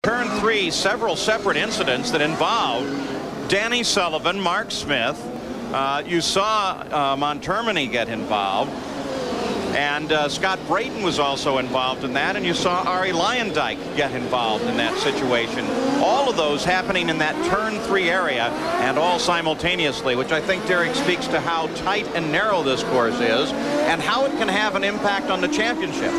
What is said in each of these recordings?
Turn 3, several separate incidents that involved Danny Sullivan, Mark Smith. You saw Montermini get involved, and Scott Brayton was also involved in that, and you saw Ari Lyondike get involved in that situation. All of those happening in that turn 3 area, and all simultaneously, which I think, Derek, speaks to how tight and narrow this course is and how it can have an impact on the championship.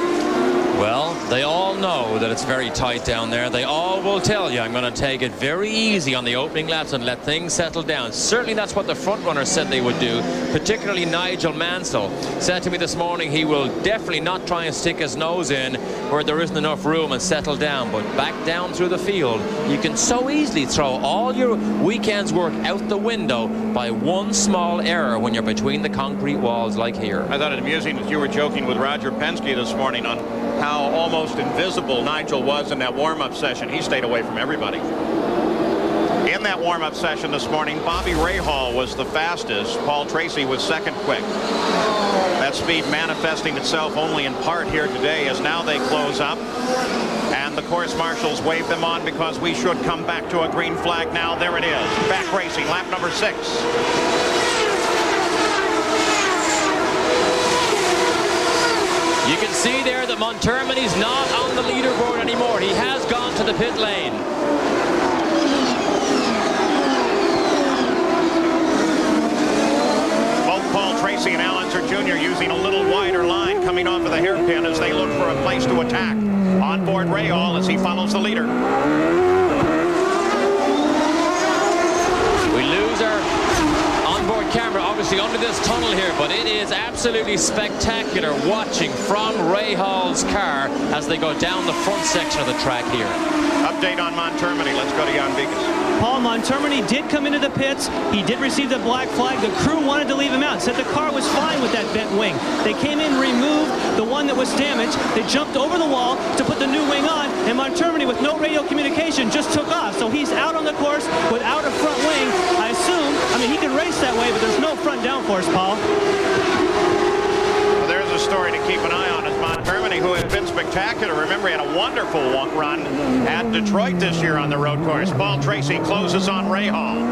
Well, they all know that it's very tight down there. They all will tell you, I'm going to take it very easy on the opening laps and let things settle down. Certainly that's what the front runners said they would do, particularly Nigel Mansell said to me this morning he will definitely not try and stick his nose in where there isn't enough room and settle down, but back down through the field. You can so easily throw all your weekend's work out the window by one small error when you're between the concrete walls like here. I thought it amusing that you were joking with Roger Penske this morning on how almost invisible Nigel was in that warm-up session. He stayed away from everybody. In that warm-up session this morning, Bobby Rahal was the fastest. Paul Tracy was second quick. That speed manifesting itself only in part here today as now they close up. And the course marshals wave them on because we should come back to a green flag now. There it is. Back racing, lap number 6. You can see there that Montermini's not on the leaderboard anymore. He has gone to the pit lane. Both Paul Tracy and Al Unser Jr. using a little wider line coming off of the hairpin as they look for a place to attack. On board Rahal as he follows the leader. We lose our onboard camera obviously under this tunnel here, but it is absolutely spectacular watching from Rahal's car as they go down the front section of the track here. Update on Montermini. Let's go to Jan Vikas. Paul, Montermini did come into the pits. He did receive the black flag. The crew wanted to leave him out, said the car was fine with that bent wing. They came in, removed the one that was damaged. They jumped over the wall to put the new wing on, and Montermini, with no radio communication, just took off. So he's out on the course without a front wing. I assume, I mean, he can race that way, but there's no front downforce, Paul. Well, there's a story to keep an eye on. Is Montermini, who has been spectacular. Remember, he had a wonderful run at Detroit this year on the road course. Paul Tracy closes on Rahal.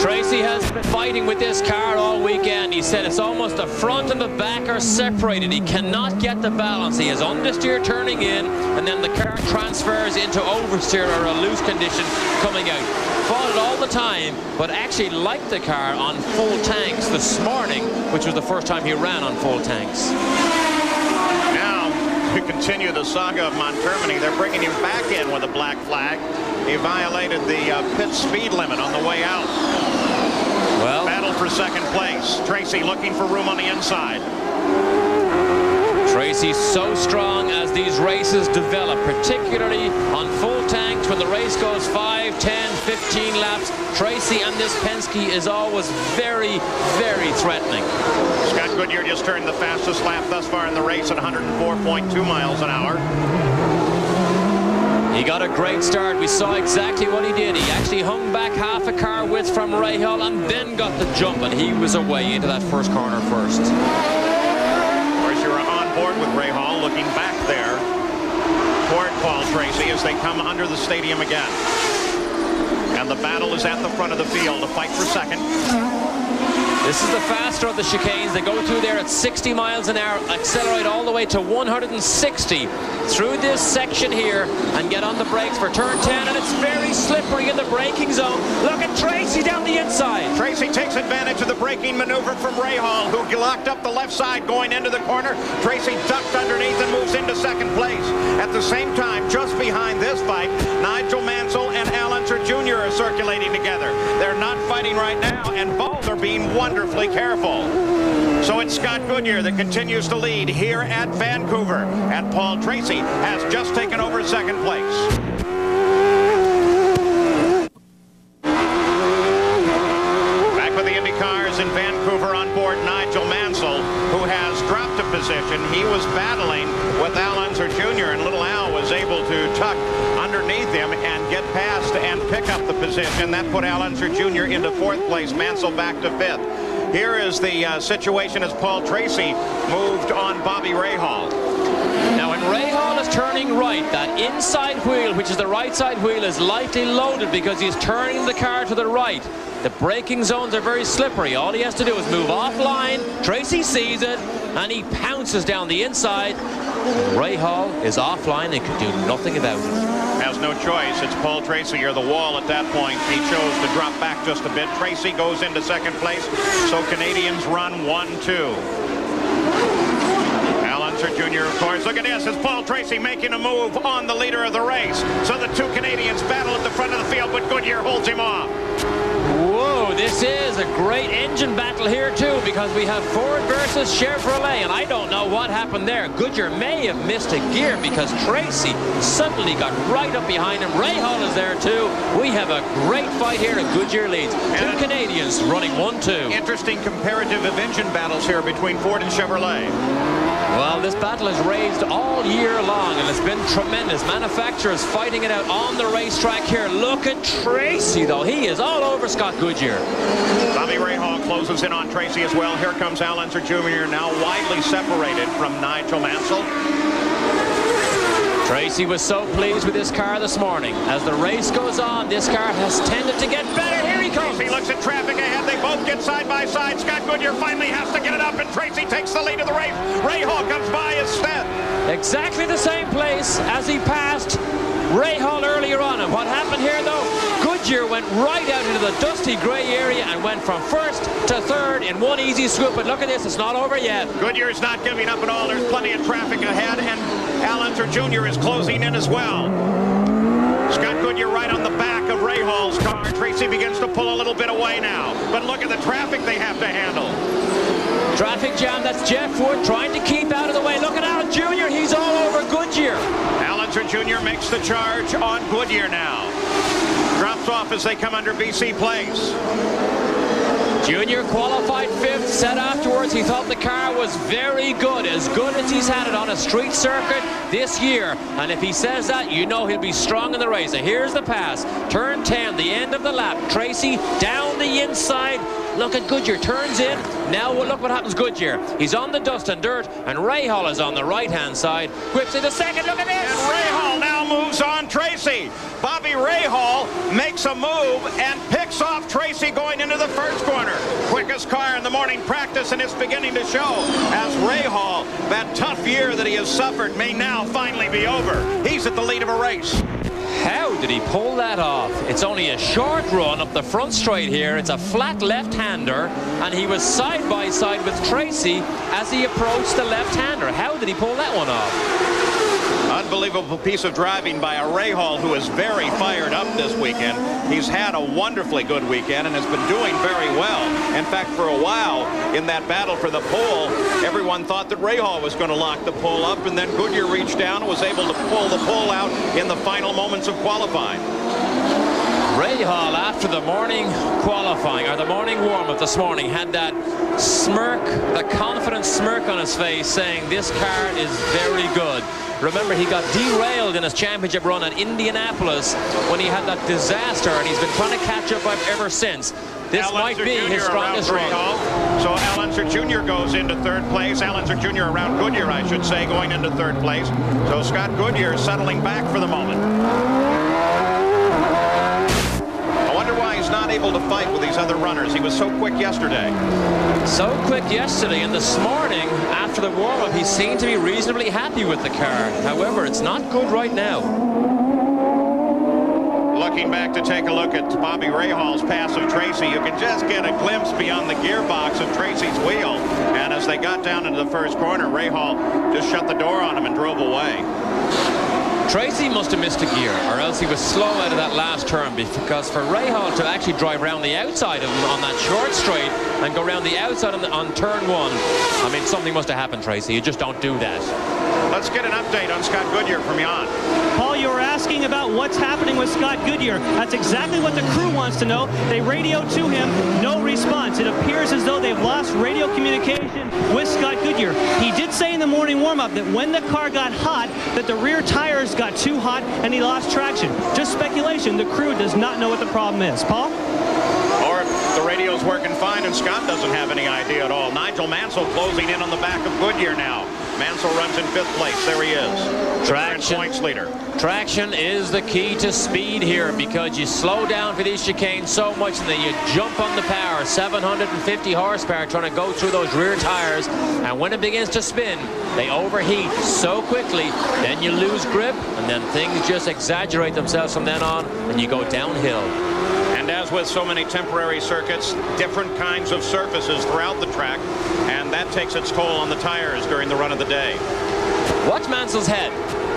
Tracy has been fighting with this car all weekend. He said it's almost the front and the back are separated. He cannot get the balance. He has understeer turning in, and then the car transfers into oversteer or a loose condition coming out. Fought it all the time, but actually liked the car on full tanks this morning, which was the first time he ran on full tanks. Now, to continue the saga of Montermini, they're bringing him back in with a black flag. He violated the pit speed limit on the way out. Well, battle for second place. Tracy looking for room on the inside. Tracy's so strong as these races develop, particularly on full tanks when the race goes 5, 10, 15 laps. Tracy and this Penske is always very, very threatening. Scott Goodyear just turned the fastest lap thus far in the race at 104.2 miles an hour. He got a great start. We saw exactly what he did. He actually hung back half a car width from Rahal and then got the jump, and he was away into that first corner first. Of course, you're on board with Rahal looking back there toward Paul Tracy as they come under the stadium again. And the battle is at the front of the field to fight for second. This is the faster of the chicanes. They go through there at 60 miles an hour, accelerate all the way to 160 through this section here and get on the brakes for turn 10, and it's very slippery in the braking zone. Look at Tracy down the inside. Tracy takes advantage of the braking maneuver from Rahal, who locked up the left side going into the corner. Tracy ducked underneath and moves into second place. At the same time, just behind this fight, Nigel Mansell and Al Unser Jr. are circulating together. They're not fighting right now, and both are being wonderfully careful. So it's Scott Goodyear that continues to lead here at Vancouver, and Paul Tracy has just taken over second place. Back with the Indy cars in Vancouver, on board Nigel Mansell, who has dropped a position. He was battling with Al Unser Jr., and little Al was able to tuck underneath him and get past and pick up the position. That put Al Unser Jr. into fourth place, Mansell back to fifth. Here is the situation as Paul Tracy moved on Bobby Rahal. Now, when Rahal is turning right, that inside wheel, which is the right side wheel, is lightly loaded because he's turning the car to the right. The braking zones are very slippery. All he has to do is move offline. Tracy sees it, and he pounces down the inside. Rahal is offline and can do nothing about it. Has no choice. It's Paul Tracy or the wall at that point. He chose to drop back just a bit. Tracy goes into second place, so Canadians run 1-2. Al Unser Jr., of course. Look at this. It's Paul Tracy making a move on the leader of the race. So the two Canadians battle at the front of the field, but Goodyear holds him off. Whoa, this is a great engine battle here too, because we have Ford versus Chevrolet, and I don't know what happened there. Goodyear may have missed a gear because Tracy suddenly got right up behind him. Rahal is there too. We have a great fight here, and Goodyear leads. Two Canadians running 1-2. Interesting comparative of engine battles here between Ford and Chevrolet. Well, this battle has raged all year long, and it's been tremendous. Manufacturers fighting it out on the racetrack here. Look at Tracy, though. He is all over Scott Goodyear. Bobby Rahal closes in on Tracy as well. Here comes Al Unser Jr., now widely separated from Nigel Mansell. Tracy was so pleased with this car this morning. As the race goes on, this car has tended to get better. Here he comes. Tracy looks at traffic ahead. They both get side by side. Scott Goodyear finally has to get it up, and Tracy takes the lead of the race. Rahal comes by instead. Exactly the same place as he passed Rahal earlier on. And what happened here, though? Goodyear went right out into the dusty gray area and went from first to third in one easy swoop. But look at this, it's not over yet. Goodyear's not giving up at all. There's plenty of traffic ahead, and Al Unser Jr. is closing in as well. Scott Goodyear right on the back of Rahal's car. Tracy begins to pull a little bit away now. But look at the traffic they have to handle. Traffic jam, that's Jeff Wood trying to keep out of the way. Look at Al Jr., he's all over Goodyear. Al Unser Jr. makes the charge on Goodyear now. Drops off as they come under BC place. Junior qualified fifth, said afterwards he thought the car was very good as he's had it on a street circuit this year. And if he says that, you know he'll be strong in the race. And here's the pass. Turn 10, the end of the lap. Tracy down the inside. Look at Goodyear, turns in. Now look what happens Goodyear. He's on the dust and dirt, and Rahal is on the right-hand side. Whips into second, look at this! And Rahal now moves on Tracy. Bobby Rahal makes a move and picks off Tracy going into the first corner. Quickest car in the morning practice, and it's beginning to show as Rahal, that tough year that he has suffered, may now finally be over. He's at the lead of a race. How did he pull that off? It's only a short run up the front straight here. It's a flat left-hander, and he was side by side with Tracy as he approached the left-hander. How did he pull that one off? Unbelievable piece of driving by a Rahal who is very fired up this weekend. He's had a wonderfully good weekend and has been doing very well. In fact, for a while in that battle for the pole, everyone thought that Rahal was going to lock the pole up, and then Goodyear reached down and was able to pull the pole out in the final moments of qualifying. Rahal, after the morning qualifying, or the morning warm-up this morning, had that smirk, the confident smirk on his face, saying this car is very good. Remember, he got derailed in his championship run at Indianapolis when he had that disaster, and he's been trying to catch up ever since. This might be his strongest run. So Al Unser Jr. goes into third place. Al Unser Jr. around Goodyear, I should say, going into third place. So Scott Goodyear is settling back for the moment. I wonder why he's not able to fight with these other runners. He was so quick yesterday. So quick yesterday, and this morning, after the warm-up, he seemed to be reasonably happy with the car. However, it's not good right now. Looking back to take a look at Bobby Rahal's pass of Tracy, you can just get a glimpse beyond the gearbox of Tracy's wheel. And as they got down into the first corner, Rahal just shut the door on him and drove away. Tracy must have missed a gear, or else he was slow out of that last turn, because for Rahal to actually drive around the outside of him on that short straight and go around the outside on turn one, I mean, something must have happened, Tracy. You just don't do that. Let's get an update on Scott Goodyear from Jan. Paul, you were asking about what's happening with Scott Goodyear. That's exactly what the crew wants to know. They radioed to him, no response. It appears as though they've lost radio communication with Scott Goodyear. He did say in the morning warm-up that when the car got hot, that the rear tires got too hot and he lost traction. Just speculation. The crew does not know what the problem is. Paul? Or the radio's working fine and Scott doesn't have any idea at all. Nigel Mansell closing in on the back of Goodyear now. Mansell runs in 5th place. There he is. Traction. Points leader. Traction is the key to speed here, because you slow down for these chicanes so much and then you jump on the power. 750 horsepower trying to go through those rear tires, and when it begins to spin, they overheat so quickly, then you lose grip, and then things just exaggerate themselves from then on, and you go downhill. And as with so many temporary circuits, different kinds of surfaces throughout the track, and that takes its toll on the tires during the run of the day. Watch Mansell's head.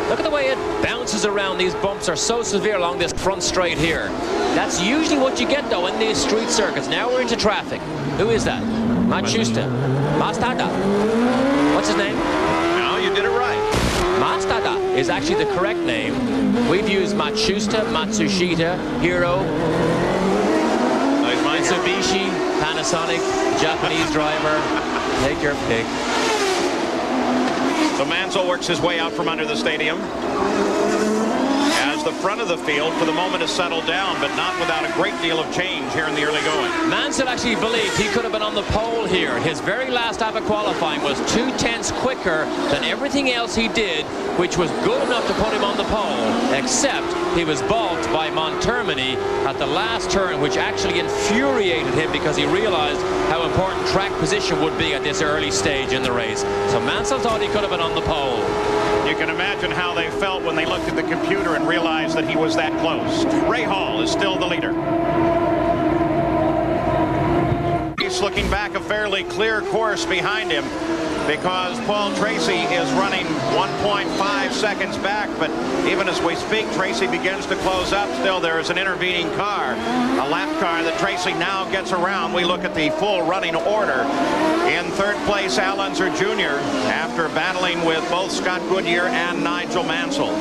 Look at the way it bounces around. These bumps are so severe along this front straight here. That's usually what you get, though, in these street circuits. Now we're into traffic. Who is that? Matsushita. Mastada. What's his name? No, you did it right. Mastada is actually the correct name. We've used Matsushita, Matsushita, Hero, Mitsubishi, Panasonic, Japanese driver. Take your pick. So Mansell works his way out from under the stadium as the front of the field for the moment has settled down, but not without a great deal of change here in the early going. Mansell actually believed he could have been on the pole here. His very last lap of qualifying was 2/10 quicker than everything else he did, which was good enough to put him on the pole, except he was balked by Montermini at the last turn, which actually infuriated him because he realized how important track position would be at this early stage in the race. So Mansell thought he could have been on the pole. You can imagine how they felt when they looked at the computer and realized that he was that close. Ray Hall is still the leader. He's looking back a fairly clear course behind him, because Paul Tracy is running 1.5 seconds back, but even as we speak, Tracy begins to close up. Still, there is an intervening car, a lap car that Tracy now gets around. We look at the full running order. In 3rd place, Al Unser Jr., after battling with both Scott Goodyear and Nigel Mansell.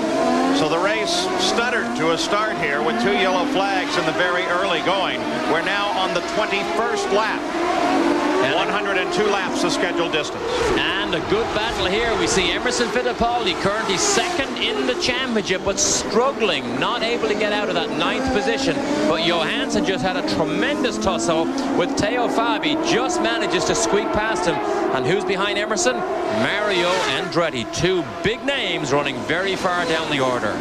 So the race stuttered to a start here with 2 yellow flags in the very early going. We're now on the 21st lap. 102 laps the scheduled distance. And a good battle here. We see Emerson Fittipaldi currently 2nd in the championship, but struggling, not able to get out of that 9th position. But Johansson just had a tremendous tussle with Teo Fabi, just manages to squeak past him. And who's behind Emerson? Mario Andretti. 2 big names running very far down the order.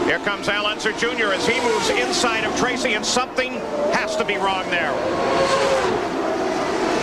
Here comes Al Unser Jr. as he moves inside of Tracy, and something has to be wrong there.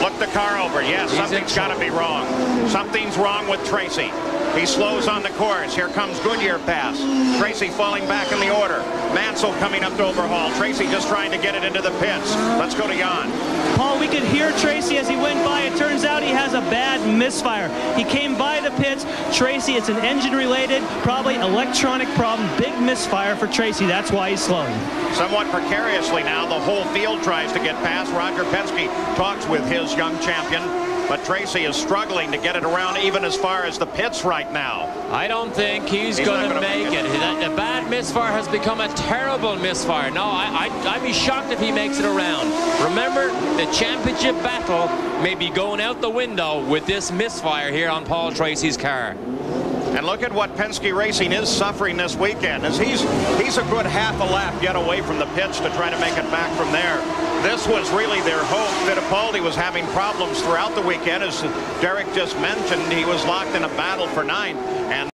Look the car over. Yes, something's got to be wrong. Something's wrong with Tracy. He slows on the course. Here comes Goodyear pass. Tracy falling back in the order. Mansell coming up to overhaul. Tracy just trying to get it into the pits. Let's go to Jan. Paul, we could hear Tracy as he went by. It turns out he has a bad misfire. He came by the pits. Tracy, it's an engine-related, probably electronic problem. Big misfire for Tracy. That's why he's slowing. Somewhat precariously now, the whole field tries to get past. Roger Penske talks with his young champion, but Tracy is struggling to get it around even as far as the pits right now. I don't think he's going to make it. A bad misfire has become a terrible misfire. No, I'd be shocked if he makes it around. Remember, the championship battle may be going out the window with this misfire here on Paul Tracy's car. And look at what Penske Racing is suffering this weekend, as he's a good half a lap yet away from the pits to try to make it back from there. This was really their hope. Fittipaldi was having problems throughout the weekend. As Derek just mentioned, he was locked in a battle for 9th. And